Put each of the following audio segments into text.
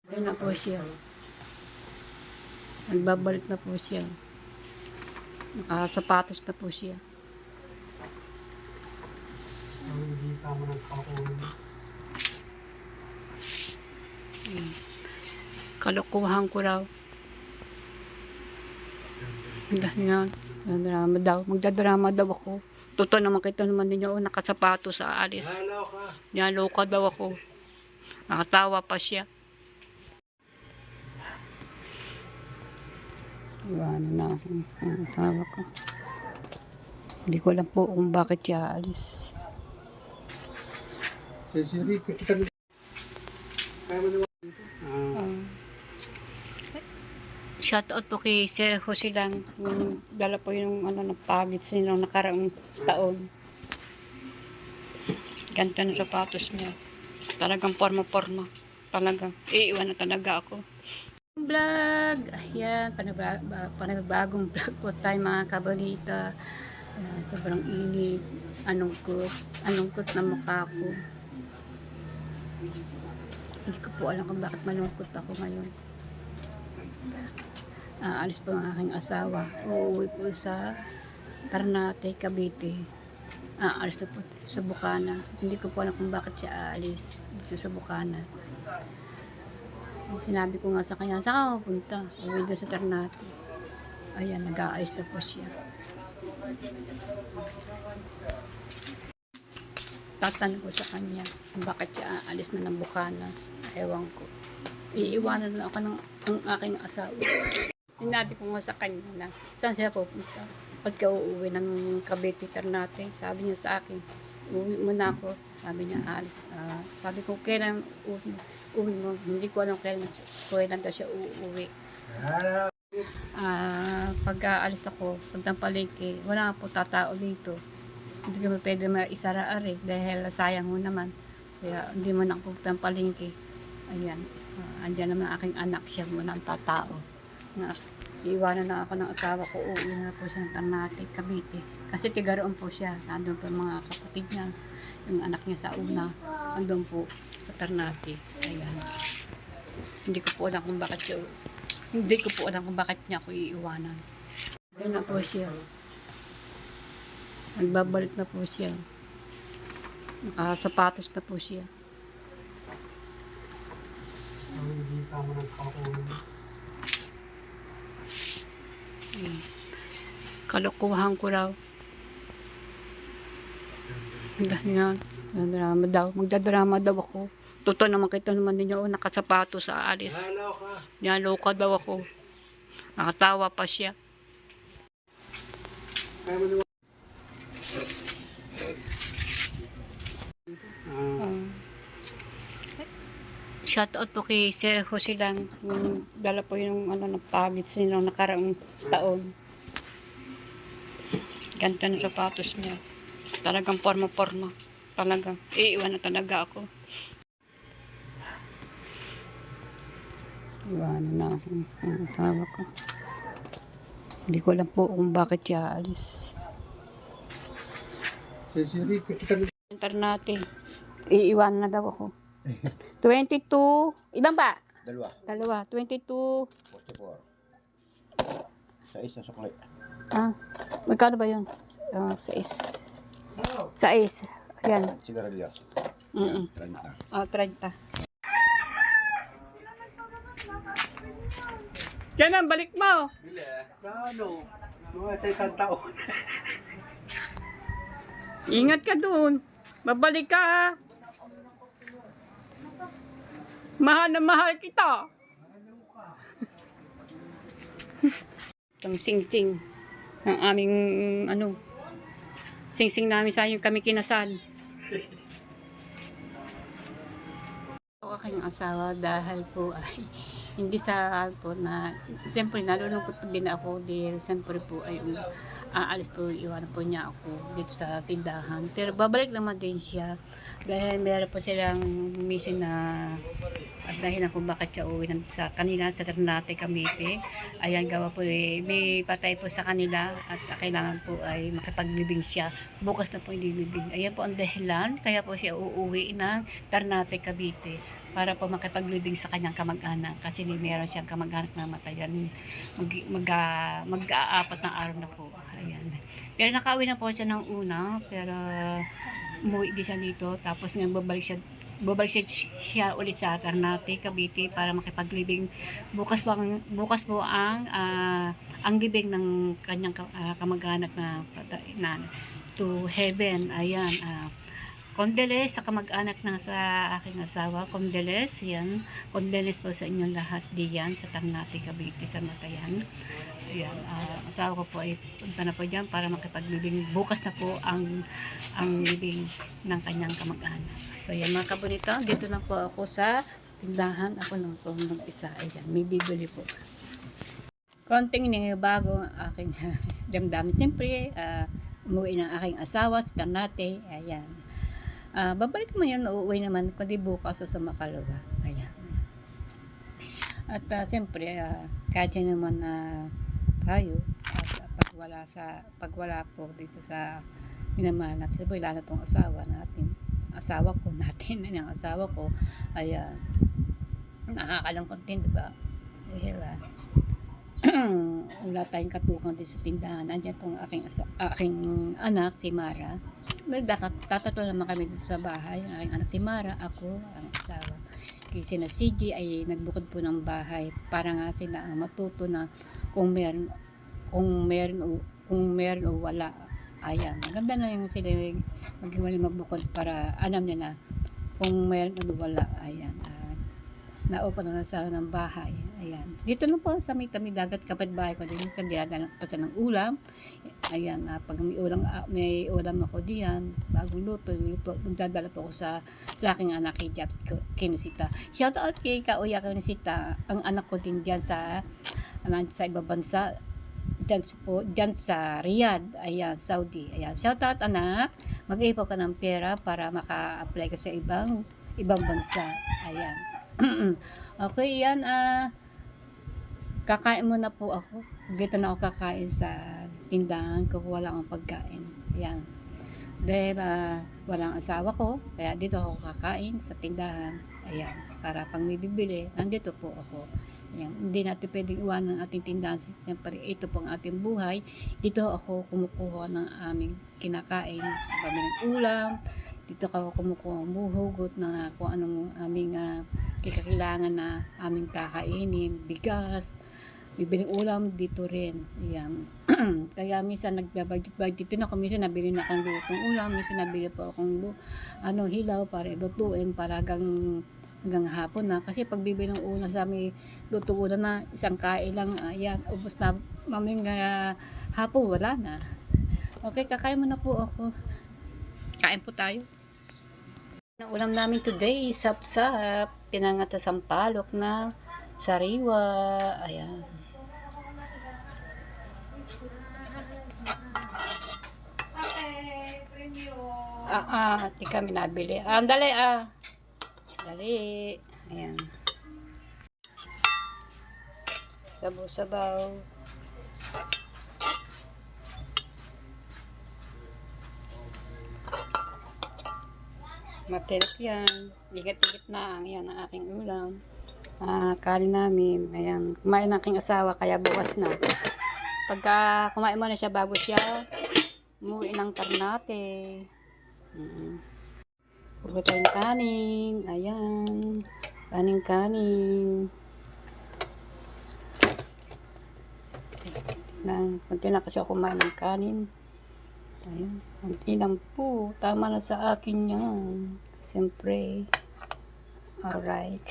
Ayun na po siya. Nagbabalik na po siya. Nakasapatos na po siya. Hindi tama ng kakulang. Kalokohan ko raw. Dahil nga, drama daw. Magdadrama daw ako. Totoo naman kita naman ninyo, nakasapato sa alis. Hello ka. Niyaloka daw ako. Nakatawa pa siya. Iwanan na ako. Ang asawa ko. Hindi ko alam po kung bakit siya alis. Sisiriti kita nito. Kaya mo naman dito. Shout out po kay Sir Jose lang. Yung dala po yung nagpagit sa nung nakaraang taon. Ganda ng sapatos niya. Talagang forma-forma. Talagang iiwan na talaga ako. Vlog! Ayan, panibagong vlog po tayo mga kabalita. Ayan, sobrang init. Anungkot na mukha ko. Hindi ko po alam kung bakit malungkot ako ngayon. Alis po ang aking asawa. Uuwi po sa Ternate, Cavite. Alis na po sa Bukana. Hindi ko po alam kung bakit siya aalis dito sa Bukana. Sinabi ko nga sa kanya, saan ka pupunta? Uwi doon sa Ternate. Ayan, nag-aayos na po siya. Tatanong ko sa kanya kung bakit siya aalis na ng Bukana. Ewan ko. Iiwanan na ako ng ang aking asawa. Sinabi ko nga sa kanya na saan siya pupunta. Pagka uuwi ng Cavite, Ternate, sabi niya sa akin, uwi muna ako. Sabi niya, sabi ko, kailan uwi mo? Hindi ko alam kailan daw siya uuwi. Pag aalis ako, pagdang palengke, wala po tatao dito. Hindi ko pwede maisara-ari dahil sayang mo naman. Kaya hindi mo na ako pagdang palengke. Ayan. Andiyan naman aking anak, siya muna ang tatao. Iiwanan na ako ng asawa ko, uuwi na po siya ng Ternate, Cavite. Kasi tigaroon po siya, nandun po mga kapatid niya, yung anak niya sa una, nandun po sa Ternate. Ayan. Hindi ko po alam kung bakit niya ako iiwanan. Ayun na po siya. Nagbabalik na po siya. Nakasapatos na po siya. Hindi tama ng kakulang. Kalokohan ko raw. Dahil nga, magdadrama daw ako. Totoo naman kita naman ninyo, nakasapato sa alis. Hello ka. Niyaloka daw ako. Nakatawa pa siya. Kaya mo naman. Shout out po kay Sir Jose lang. Yung dala po yung nagpagit sa nung nakaraang taon. Ganda ng sapatos niya. Talagang forma-forma. Talagang iiwan na talaga ako. Iwanan na ako ng asawa ko. Hindi ko alam po kung bakit siya alis. Sisiriti kita nito. Ternate. Iiwanan na daw ako. 22. Ilan ba? Dalawa. 22. 44. Sa isa sukli. Magkano ba yun? 6. Ayan. Sigarilyo. 30. 30. Yan ang balik mo. Ano? Mga sa isang taon. Ingat ka dun. Babalik ka ha. Mahal na mahal kita. Itong sing-sing. Ang aming sing-sing namin sa yung kami kinasal. Ako aking asawa dahil po ay hindi sa po na siyempre nalulungkot din ako dahil siyempre po ay aalis po, iwanan po niya ako dito sa tindahan. Pero babalik naman din siya dahil meron po silang mission na At dahilan kung bakit siya uwi sa kanila sa Ternate, Cavite. Ayan, gawa po may patay po sa kanila at kailangan po ay makipaglibing siya. Bukas na po ililibing. Ayan po ang dahilan, kaya po siya uuwi ng Ternate, Cavite para po makipaglibing sa kanyang kamag-anak kasi meron siyang kamag-anak na matayan. Mag-aapat na araw na po. Ayan. Pero nakauwi na po siya ng una, pero umuwi din siya dito. Tapos ngayon babalik siya ulit sa Ternate, Cavite para makipaglibing. Bukas po ang libing ng kanyang kamag-anak na to heaven. Ayan. Condolences sa kamag-anak ng sa aking asawa. Condolences yan. Condolences po sa inyong lahat diyan sa Ternate, Cavite sa matayan. Ayan, asawa ko po ay punta na po dyan para makipaglibing. Bukas na po ang libing ng kanyang kamag-anak. So yan mga kabunito, dito na po ako sa tindahan. Ako lang po mag-isa. Ayan, may bibili po. Konting bago ang aking damdamin. Siyempre, umuwi ng aking asawa sa Ternate. Ayan. Babalik mo yan, uuwi naman, kundi bukas o sa Makalawa. Ayan. At siyempre, kahit yan naman tayo, at pag wala po dito sa minamahal natin, sabi, lalo pong asawa ko, ay nakakalangkot din, diba? Dahil wala tayong katukan din sa tindahan. Andiyan pong aking anak, si Mara. Tatatlo naman kami dito sa bahay. Ang aking anak si Mara, ako, ang asawa. Kasi na CG ay nagbukod po ng bahay para nga sila matuto na kung meron o wala. Ayan, maganda na yung sila magbukod para alam nila kung meron o wala. Ayan, naupan na sa ng bahay. Ayan. Dito na po sa may dagat, kapitbahay ko din. Sa dinadala pa siya ng ulam. Ayan, pag may ulam ako diyan, bagong luto, magdadala po ako sa aking anak kay Jobs Kinusita. Shout out kay Kauya Kinusita, ang anak ko din diyan sa ibang bansa. Diyan sa Riyadh, ayan, Saudi. Ayan, shout out anak. Mag-ipo ka ng pera para maka-apply ka sa ibang bansa. Ayan. Okay, yan. Kakain muna po ako. Dito na ako kakain sa tindahan. Kukuha lang ang pagkain. Ayan. Dahil walang asawa ko, kaya dito ako kakain sa tindahan. Ayan. Para pang may bibili, nandito po ako. Ayan. Hindi natin pwedeng iwanan ang ating tindahan. Siyempre, ito po ang ating buhay. Dito ako kumukuha ng aming kinakain. Kami ng ulam. Dito ako kumukuha ng buhugot na kung anong aming kailangan na aming kakainin, bigas, bibiling ulam dito rin. Ayan. Kaya minsan nagbabudget din ako, minsan nabili na akong lutong ulam, minsan nabili po akong hilaw para ilutuin para hanggang hapon na. Kasi pag bibili ng ulam sa amin, lutong ulam na isang kain lang, ayan, ubos na maming hapon, wala na. Okay, kakain mo na po ako. Kain po tayo. Ang ulam namin today, sapsap, pinangata sampalok na sariwa. Ayan. Di kami nabili. Dali Dali. Ayan. Sabaw-sabaw. Matirik yan. Ligat-ligat na. Yan ang aking ulam. Kanin namin. Ayan. Kumain ng aking asawa kaya bukas na. Pagka kumain mo na siya bago siya umuwi ng Ternate. Huwag tayong kanin. Ayan. Kanin. Kunti lang kasi ako kumain ng kanin. Ayan. Kunti lang po. Tama na sa akin yan. Siyempre. Alright.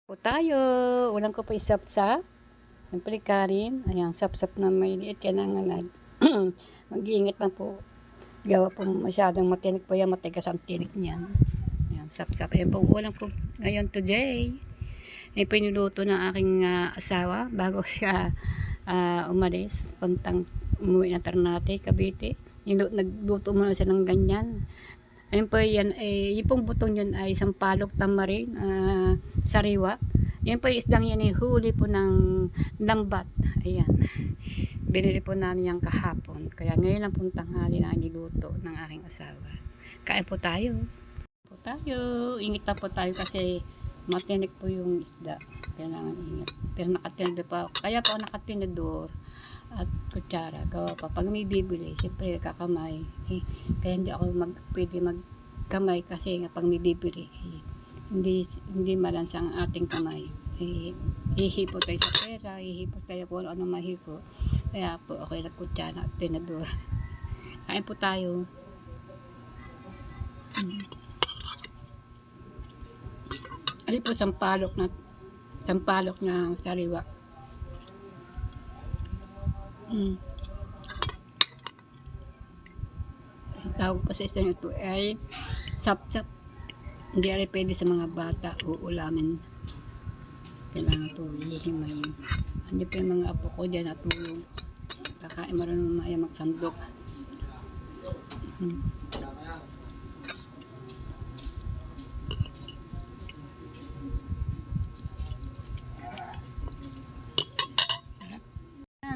Po tayo. Ulang ko po isap-sap. Siyempre kanin. Ayan. Sap-sap na may liit. Kailangan mag-iingat lang po. Gawa po masyadong matinik po yan. Matigas ang tinik niyan. Ayan. Sap-sap. Ayan po. Ulang ko ngayon today. May pinuluto ng aking asawa bago siya umalis. Puntang umuwi na Ternate, Cavite. Nagluto muna siya ng ganyan. Ayun po yan, yung pong butong yun ay sampalok, tamarin, sariwa. Yan po yung isdang yan ay huli po ng lambat. Ayan. Binili po namin yan kahapon. Kaya ngayon lang pong tanghali na niluto ng aking asawa. Kain po tayo. Po tayo. Ingit na po tayo kasi matinik po yung isda. Kailangan ingat. Pero nakatinado pa ako. Kaya po nakatinador at kutsara. Gawa pa. Pag may bibili, siyempre kakamay. Kaya hindi ako pwede magkamay kasi pag may bibili, hindi malansang ang ating kamay. Ihipo tayo sa pera, ihipo tayo kung ano mahipo. Kaya po ako nagkutsara at tinador. Kain po tayo. Ano po sampalok na sariwa. Ang tawag pa sa isa nito ay sap-sap. Hindi rin pwede sa mga bata o ulamin. Kailangan ito ihimayin. Hindi pa yung mga apo ko dyan natulong. Kakain marunong maya magsandok.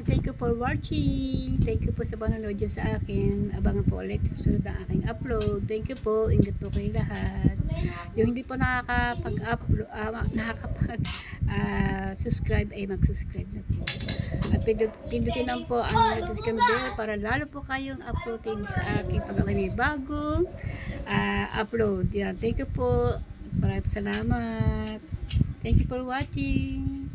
Thank you for watching. Thank you po sa panonood nyo sa akin. Abangan po ulit susunod ang aking upload. Thank you po. Ingat po kayo lahat. Yung hindi po subscribe ay mag-subscribe na po. At pindutin lang po ang notification bell para lalo po kayong uploading sa akin pag ako may bagong upload. Yan. Thank you po. Maraming salamat. Thank you for watching.